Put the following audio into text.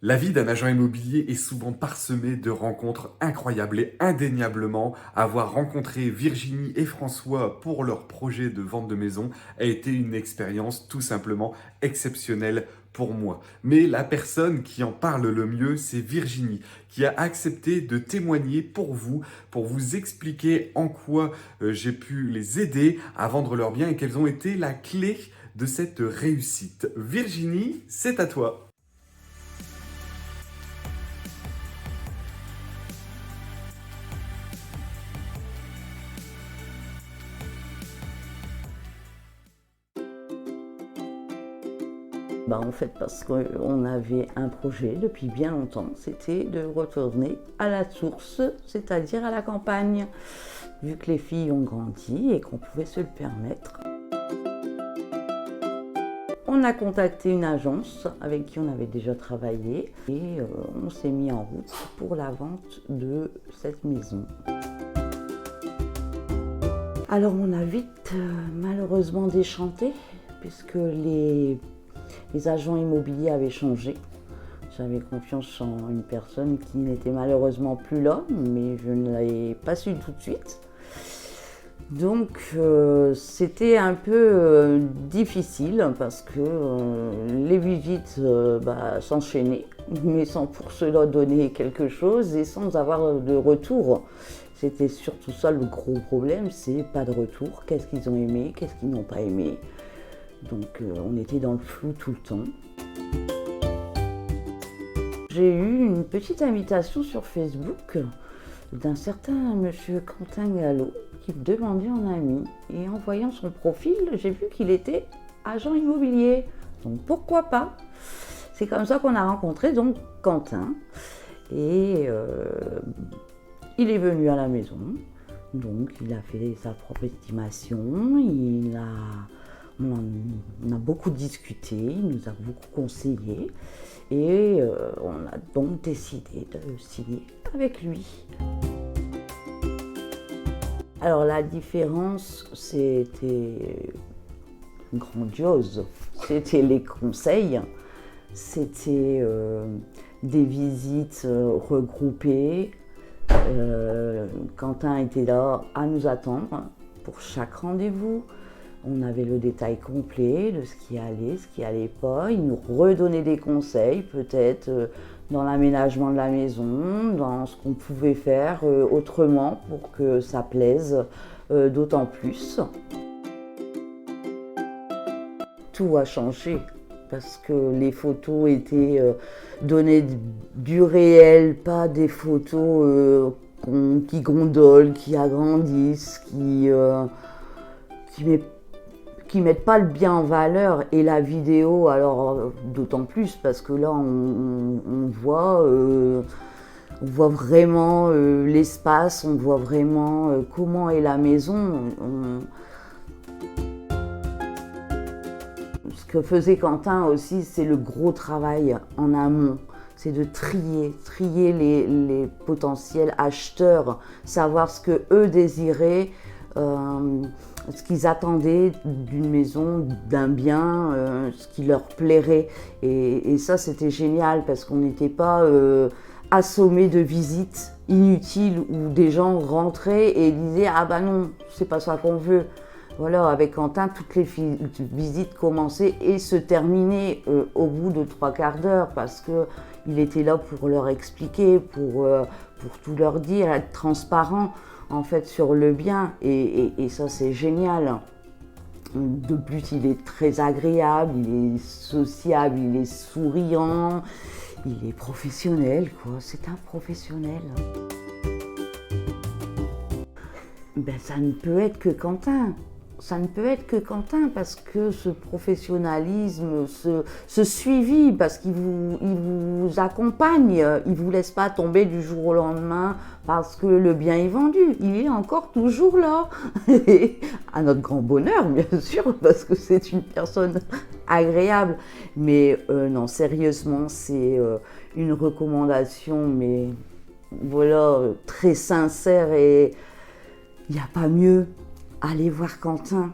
La vie d'un agent immobilier est souvent parsemée de rencontres incroyables et indéniablement, avoir rencontré Virginie et François pour leur projet de vente de maison a été une expérience tout simplement exceptionnelle pour moi. Mais la personne qui en parle le mieux, c'est Virginie, qui a accepté de témoigner pour vous expliquer en quoi j'ai pu les aider à vendre leurs biens et quelles ont été la clé de cette réussite. Virginie, c'est à toi. En fait, parce qu'on avait un projet depuis bien longtemps, c'était de retourner à la source, c'est-à-dire à la campagne, vu que les filles ont grandi et qu'on pouvait se le permettre. On a contacté une agence avec qui on avait déjà travaillé et on s'est mis en route pour la vente de cette maison. Alors on a vite malheureusement déchanté puisque les agents immobiliers avaient changé. J'avais confiance en une personne qui n'était malheureusement plus là, mais je ne l'avais pas su tout de suite. Donc c'était un peu difficile parce que les visites s'enchaînaient, mais sans pour cela donner quelque chose et sans avoir de retour. C'était surtout ça le gros problème, c'est pas de retour. Qu'est-ce qu'ils ont aimé, qu'est-ce qu'ils n'ont pas aimé. Donc on était dans le flou tout le temps. J'ai eu une petite invitation sur Facebook d'un certain monsieur Quentin Gallo qui me demandait en ami. Et en voyant son profil, j'ai vu qu'il était agent immobilier. Donc pourquoi pas? C'est comme ça qu'on a rencontré donc Quentin. Et il est venu à la maison. Donc il a fait sa propre estimation. On a beaucoup discuté, il nous a beaucoup conseillé et on a donc décidé de signer avec lui. Alors la différence, c'était grandiose. C'était les conseils, c'était des visites regroupées. Quentin était là à nous attendre pour chaque rendez-vous. On avait le détail complet de ce qui allait pas. Il nous redonnait des conseils, peut-être dans l'aménagement de la maison, dans ce qu'on pouvait faire autrement pour que ça plaise d'autant plus. Tout a changé parce que les photos étaient données du réel, pas des photos qui gondolent, qui agrandissent, qui mettent pas le bien en valeur. Et la vidéo, alors d'autant plus parce que là on voit vraiment l'espace, on voit vraiment comment est la maison. Ce que faisait Quentin aussi, c'est le gros travail en amont. C'est de trier les potentiels acheteurs, savoir ce que eux désiraient, ce qu'ils attendaient d'une maison, d'un bien, ce qui leur plairait. Et ça, c'était génial parce qu'on n'était pas assommés de visites inutiles où des gens rentraient et disaient « Ah bah non, c'est pas ça qu'on veut ». Voilà, avec Quentin, toutes les visites commençaient et se terminaient au bout de 3/4 d'heure parce qu'il était là pour leur expliquer, pour tout leur dire, être transparent en fait sur le bien et ça c'est génial. De plus, il est très agréable, il est sociable, il est souriant, il est professionnel quoi, c'est un professionnel. Ça ne peut être que Quentin. Ça ne peut être que Quentin parce que ce professionnalisme, ce suivi, parce qu'il vous accompagne, il ne vous laisse pas tomber du jour au lendemain parce que le bien est vendu. Il est encore toujours là. Et à notre grand bonheur, bien sûr, parce que c'est une personne agréable. Mais non, sérieusement, c'est une recommandation, mais voilà, très sincère et il n'y a pas mieux. Allez voir Quentin,